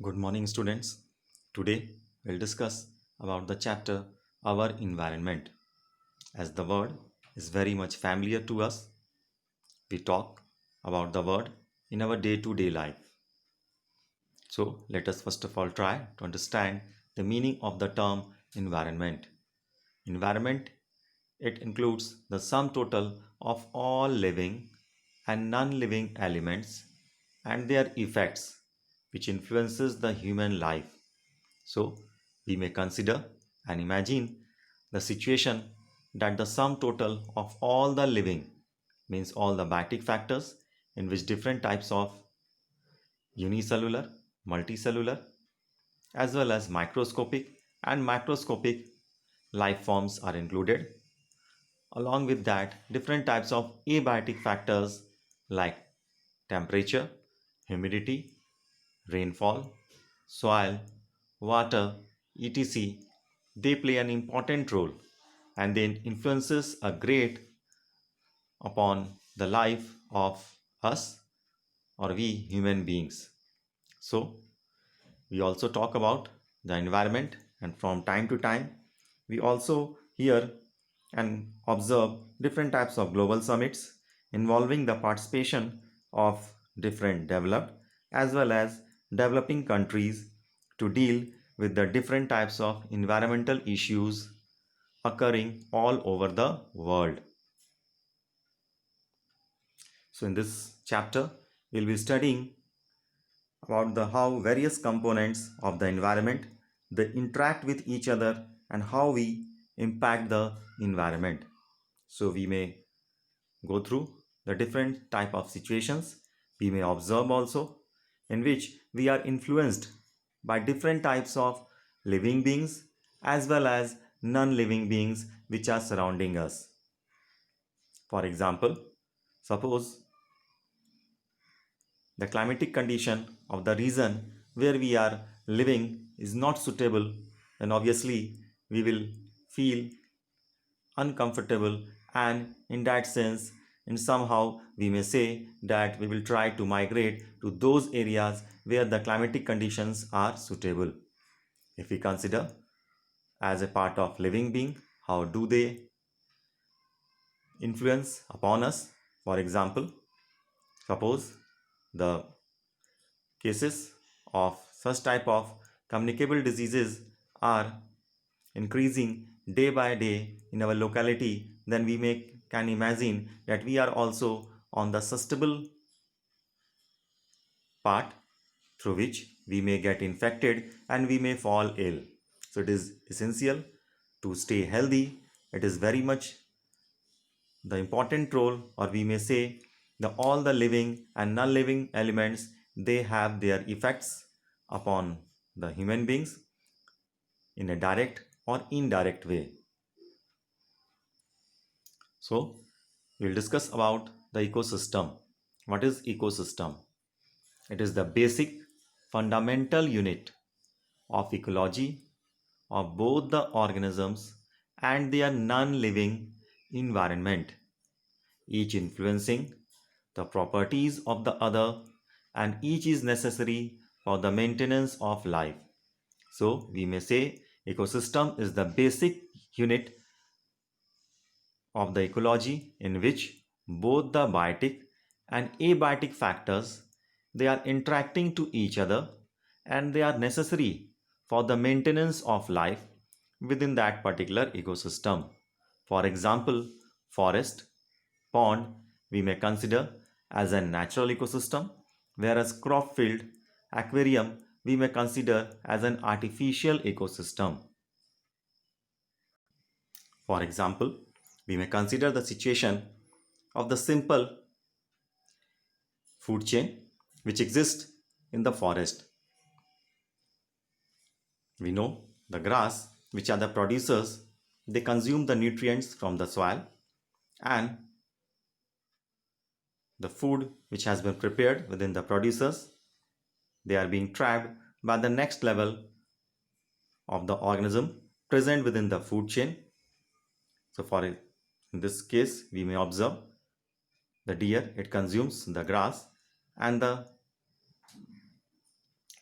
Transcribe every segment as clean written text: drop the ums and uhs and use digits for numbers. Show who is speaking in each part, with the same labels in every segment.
Speaker 1: Good morning, students. Today we'll discuss about the chapter Our Environment. As the word is very much familiar to us, we talk about the word in our day-to-day life. So let us first of all try to understand the meaning of the term environment. Environment, it includes the sum total of all living and non-living elements and their effects which influences the human life. So, we may consider and imagine the situation that the sum total of all the living means all the biotic factors in which different types of unicellular, multicellular, as well as microscopic and macroscopic life forms are included. Along with that, different types of abiotic factors like temperature, humidity, rainfall, soil, water, etc. They play an important role and they influences a great upon the life of us or we human beings. So we also talk about the environment and from time to time we also hear and observe different types of global summits involving the participation of different developed as well as developing countries to deal with the different types of environmental issues occurring all over the world. So in this chapter, we'll be studying about the how various components of the environment they interact with each other and how we impact the environment. So we may go through the different type of situations. We may observe also in which we are influenced by different types of living beings as well as non-living beings which are surrounding us. For example, suppose the climatic condition of the region where we are living is not suitable, then obviously we will feel uncomfortable, and in that sense, in somehow we may say that we will try to migrate to those areas where the climatic conditions are suitable. If we consider as a part of living being, how do they influence upon us? For example, suppose the cases of such type of communicable diseases are increasing day by day in our locality, then we can imagine that we are also on the susceptible part through which we may get infected and we may fall ill. So it is essential to stay healthy. It is very much the important role, or we may say the all the living and non-living elements they have their effects upon the human beings in a direct or indirect way. So we'll discuss about the ecosystem. What is ecosystem? It is the basic fundamental unit of ecology of both the organisms and their non-living environment, each influencing the properties of the other and each is necessary for the maintenance of life. So we may say ecosystem is the basic unit of the ecology in which both the biotic and abiotic factors they are interacting to each other and they are necessary for the maintenance of life within that particular ecosystem. For example, forest, pond we may consider as a natural ecosystem, whereas crop field, aquarium we may consider as an artificial ecosystem. For example, we may consider the situation of the simple food chain which exists in the forest. We know the grass, which are the producers, they consume the nutrients from the soil and the food which has been prepared within the producers, they are being trapped by the next level of the organism present within the food chain. So in this case, we may observe the deer, it consumes the grass and the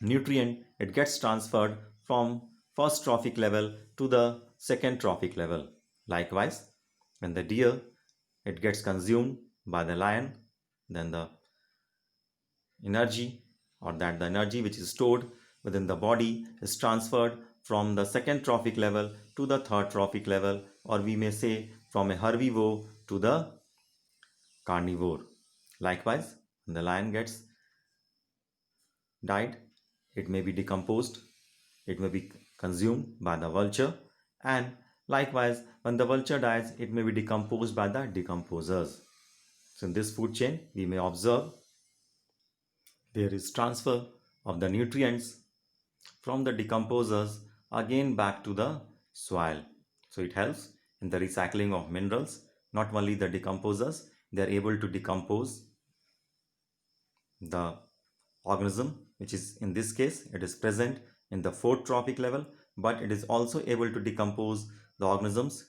Speaker 1: nutrient, it gets transferred from first trophic level to the second trophic level. Likewise, when the deer, it gets consumed by the lion, then the energy, or that the energy which is stored within the body is transferred from the second trophic level to the third trophic level, or we may say from a herbivore to the carnivore. Likewise, when the lion gets died, it may be decomposed, it may be consumed by the vulture, and likewise, when the vulture dies, it may be decomposed by the decomposers. So, in this food chain, we may observe there is transfer of the nutrients from the decomposers again back to the soil. So, it helps in the recycling of minerals. Not only the decomposers, they are able to decompose the organism, which is in this case it is present in the fourth trophic level, but it is also able to decompose the organisms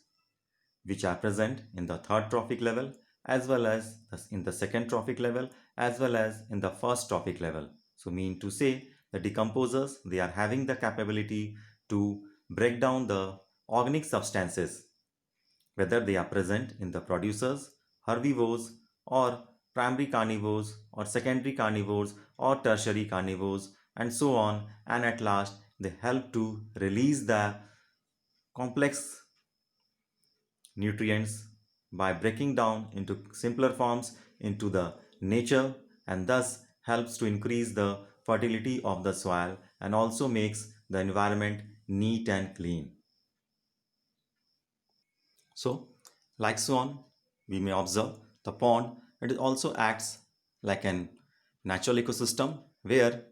Speaker 1: which are present in the third trophic level, as well as in the second trophic level, as well as in the first trophic level. So mean to say the decomposers, they are having the capability to break down the organic substances, whether they are present in the producers, herbivores, or primary carnivores, or secondary carnivores, or tertiary carnivores, and so on. And at last, they help to release the complex nutrients by breaking down into simpler forms into the nature, and thus helps to increase the fertility of the soil and also makes the environment neat and clean. So, like so on, we may observe the pond, it also acts like an natural ecosystem where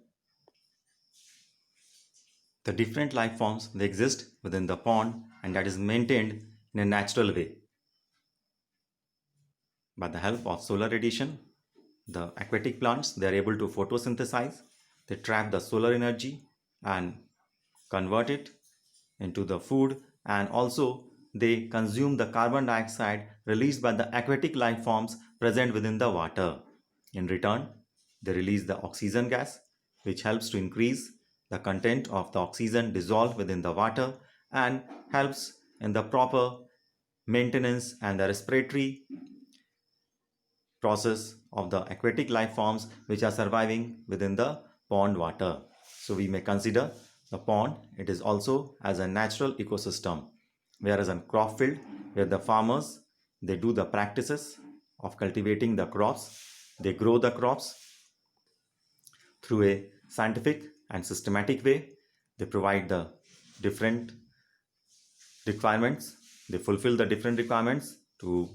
Speaker 1: the different life forms they exist within the pond, and that is maintained in a natural way. By the help of solar radiation, the aquatic plants, they are able to photosynthesize, they trap the solar energy and convert it into the food, and also they consume the carbon dioxide released by the aquatic life forms present within the water. In return, they release the oxygen gas, which helps to increase the content of the oxygen dissolved within the water and helps in the proper maintenance and the respiratory process of the aquatic life forms which are surviving within the pond water. So we may consider the pond, it is also as a natural ecosystem, whereas in crop field where the farmers they do the practices of cultivating the crops, they grow the crops through a scientific and systematic way, they provide the different requirements, they fulfill the different requirements to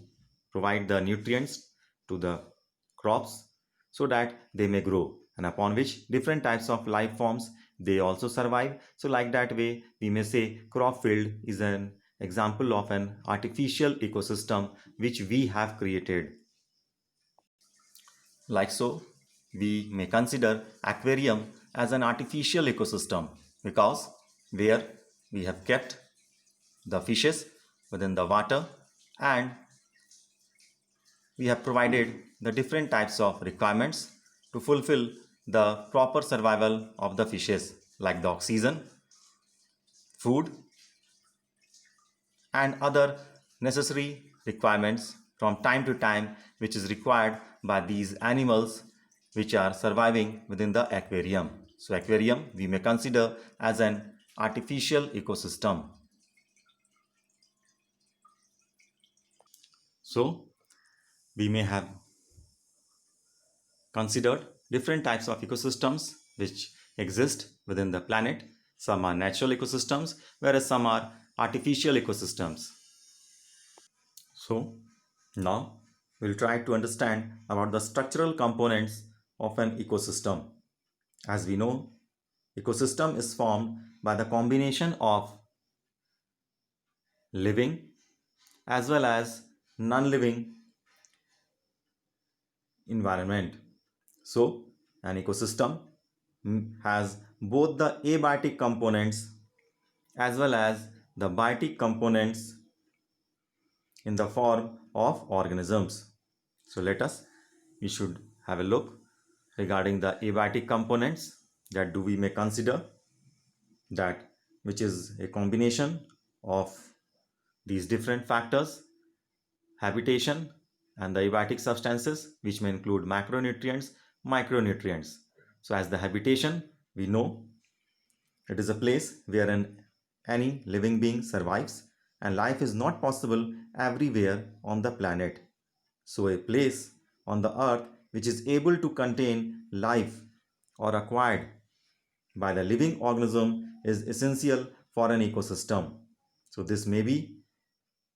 Speaker 1: provide the nutrients to the crops so that they may grow, and upon which different types of life forms they also survive. So like that way we may say crop field is an example of an artificial ecosystem which we have created. Like so, we may consider aquarium as an artificial ecosystem because where we have kept the fishes within the water, and we have provided the different types of requirements to fulfill the proper survival of the fishes like the oxygen, food, and other necessary requirements from time to time which is required by these animals which are surviving within the aquarium. So aquarium we may consider as an artificial ecosystem. So we may have considered different types of ecosystems which exist within the planet. Some are natural ecosystems, whereas some are artificial ecosystems. So now we'll try to understand about the structural components of an ecosystem. As we know, ecosystem is formed by the combination of living as well as non-living environment. So an ecosystem has both the abiotic components as well as the biotic components in the form of organisms. So we should have a look regarding the abiotic components. that do we may consider that which is a combination of these different factors, habitation and the abiotic substances, which may include macronutrients, micronutrients. So as the habitation, we know it is a place where any living being survives, and life is not possible everywhere on the planet. So a place on the earth which is able to contain life or acquired by the living organism is essential for an ecosystem. So this may be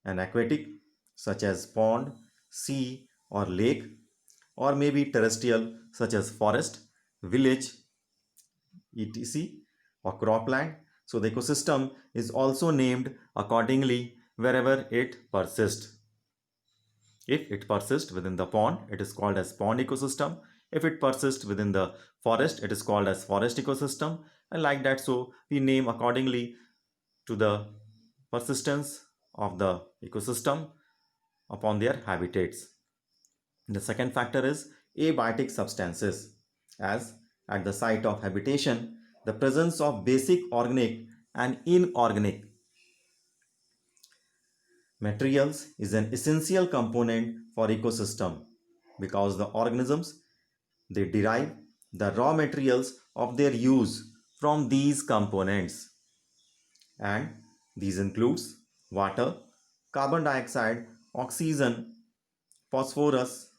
Speaker 1: an aquatic such as pond, sea or lake, or maybe terrestrial such as forest, village, etc. or cropland. So the ecosystem is also named accordingly wherever it persists. If it persists within the pond, it is called as pond ecosystem. If it persists within the forest, it is called as forest ecosystem. And like that, so we name accordingly to the persistence of the ecosystem upon their habitats. The second factor is abiotic substances, as at the site of habitation, the presence of basic organic and inorganic materials is an essential component for ecosystem, because the organisms, they derive the raw materials of their use from these components, and these includes water, carbon dioxide, oxygen, phosphorus,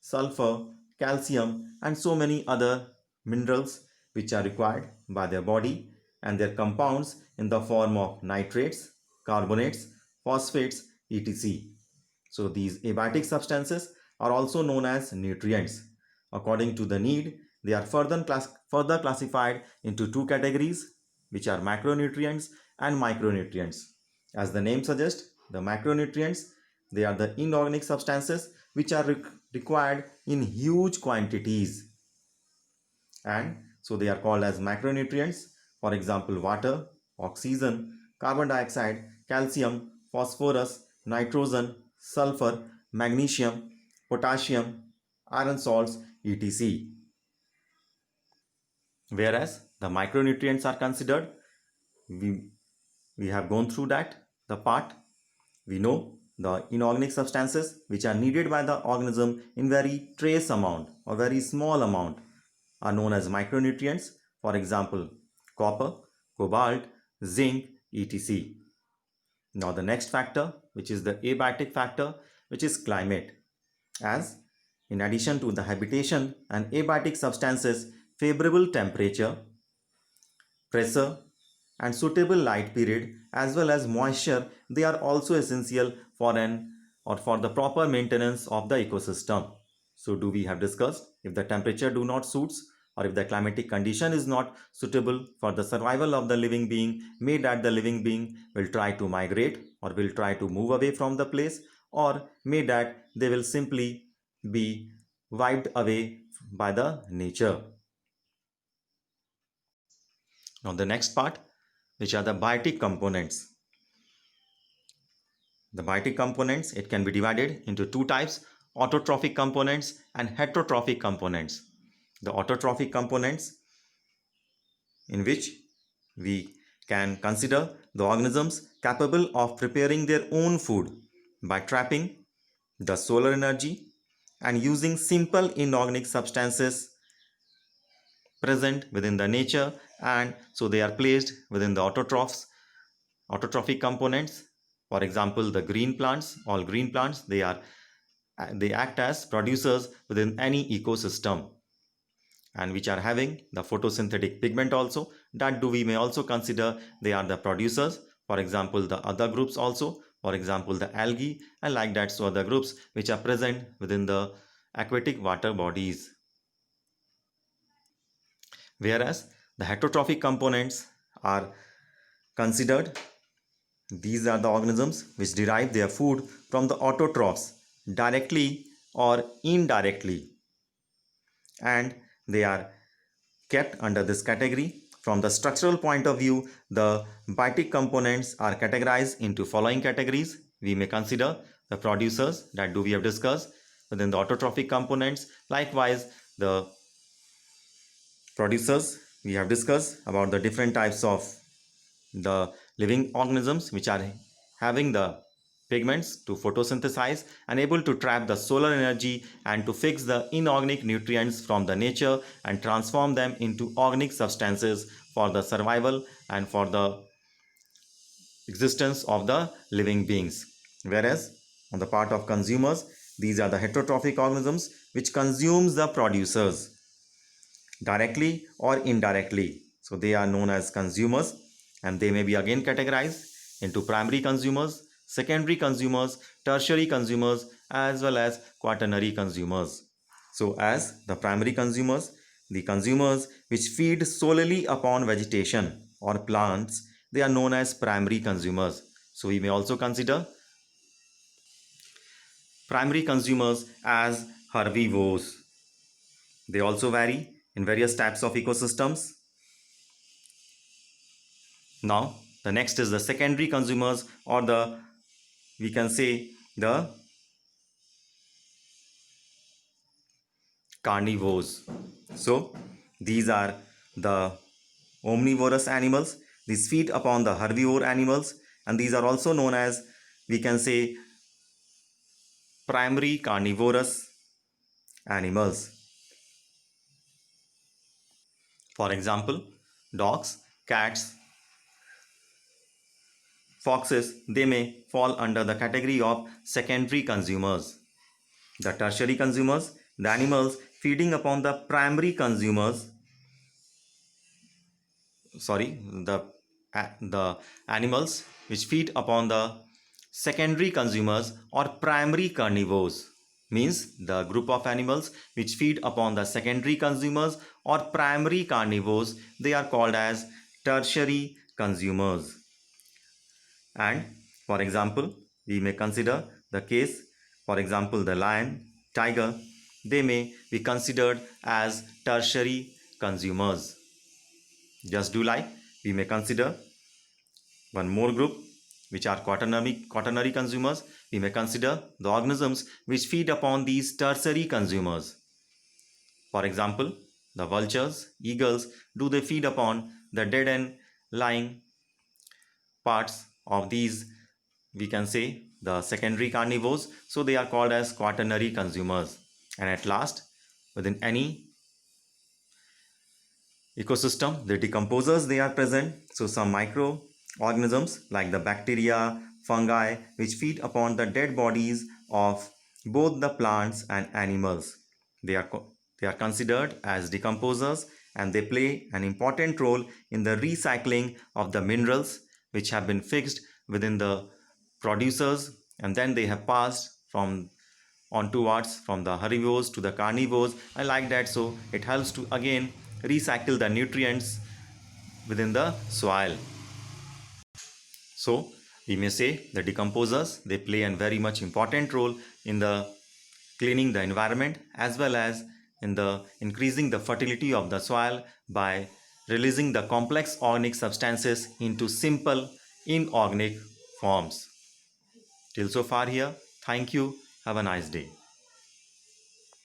Speaker 1: sulfur, calcium and so many other minerals which are required by their body, and their compounds in the form of nitrates, carbonates, phosphates, etc. So these abiotic substances are also known as nutrients. According to the need, they are further classified into two categories, which are macronutrients and micronutrients. As the name suggests, the macronutrients, they are the inorganic substances which are required in huge quantities, and so they are called as macronutrients. For example, water, oxygen, carbon dioxide, calcium, phosphorus, nitrogen, sulfur, magnesium, potassium, iron salts, etc. Whereas the micronutrients are considered, we have gone through that the part. We know the inorganic substances which are needed by the organism in very trace amount or very small amount are known as micronutrients. For example, copper, cobalt, zinc, etc. Now the next factor, which is the abiotic factor, which is climate. As in addition to the habitation and abiotic substances, favorable temperature, pressure and suitable light period as well as moisture, they are also essential for the proper maintenance of the ecosystem. So do we have discussed, if the temperature do not suits or if the climatic condition is not suitable for the survival of the living being, may that the living being will try to migrate or will try to move away from the place, or may that they will simply be wiped away by the nature. Now the next part, which are the biotic components. The biotic components, it can be divided into two types, autotrophic components and heterotrophic components. The autotrophic components, in which we can consider the organisms capable of preparing their own food by trapping the solar energy and using simple inorganic substances present within the nature, and so they are placed within the autotrophic components. For example, the green plants, all green plants, they act as producers within any ecosystem, and which are having the photosynthetic pigment also, that we may also consider they are the producers. For example, the other groups also, for example the algae, and like that, so other groups which are present within the aquatic water bodies. Whereas the heterotrophic components are considered, these are the organisms which derive their food from the autotrophs directly or indirectly, and they are kept under this category. From the structural point of view, the biotic components are categorized into following categories. We may consider the producers, that we have discussed within the autotrophic components. Likewise, the producers we have discussed about the different types of the living organisms which are having the pigments to photosynthesize and able to trap the solar energy and to fix the inorganic nutrients from the nature and transform them into organic substances for the survival and for the existence of the living beings. Whereas on the part of consumers, these are the heterotrophic organisms which consumes the producers directly or indirectly. So they are known as consumers, and they may be again categorized into primary consumers, secondary consumers, tertiary consumers, as well as quaternary consumers. So as the primary consumers, the consumers which feed solely upon vegetation or plants, they are known as primary consumers. So we may also consider primary consumers as herbivores. They also vary in various types of ecosystems. Now, the next is the secondary consumers, or the, we can say, the carnivores. So, these are the omnivorous animals. These feed upon the herbivore animals, and these are also known as, we can say, primary carnivorous animals. For example, dogs, cats, foxes, they may fall under the category of secondary consumers. The tertiary consumers, the animals feeding upon the primary consumers, the animals which feed upon the secondary consumers or primary carnivores, means the group of animals which feed upon the secondary consumers or primary carnivores, they are called as tertiary consumers. And for example, we may consider the case, for example, the lion, tiger, they may be considered as tertiary consumers. Just do like, we may consider one more group which are quaternary consumers. We may consider the organisms which feed upon these tertiary consumers. For example, the vultures, eagles, do they feed upon the dead and lying parts of these, we can say, the secondary carnivores, so they are called as quaternary consumers. And at last, within any ecosystem, the decomposers, they are present. So some microorganisms like the bacteria, fungi, which feed upon the dead bodies of both the plants and animals, they are considered as decomposers, and they play an important role in the recycling of the minerals which have been fixed within the producers, and then they have passed from onwards from the herbivores to the carnivores, and like that. So it helps to again recycle the nutrients within the soil. So we may say the decomposers, they play a very much important role in the cleaning the environment, as well as in the increasing the fertility of the soil by releasing the complex organic substances into simple inorganic forms. Till so far here, thank you. Have a nice day.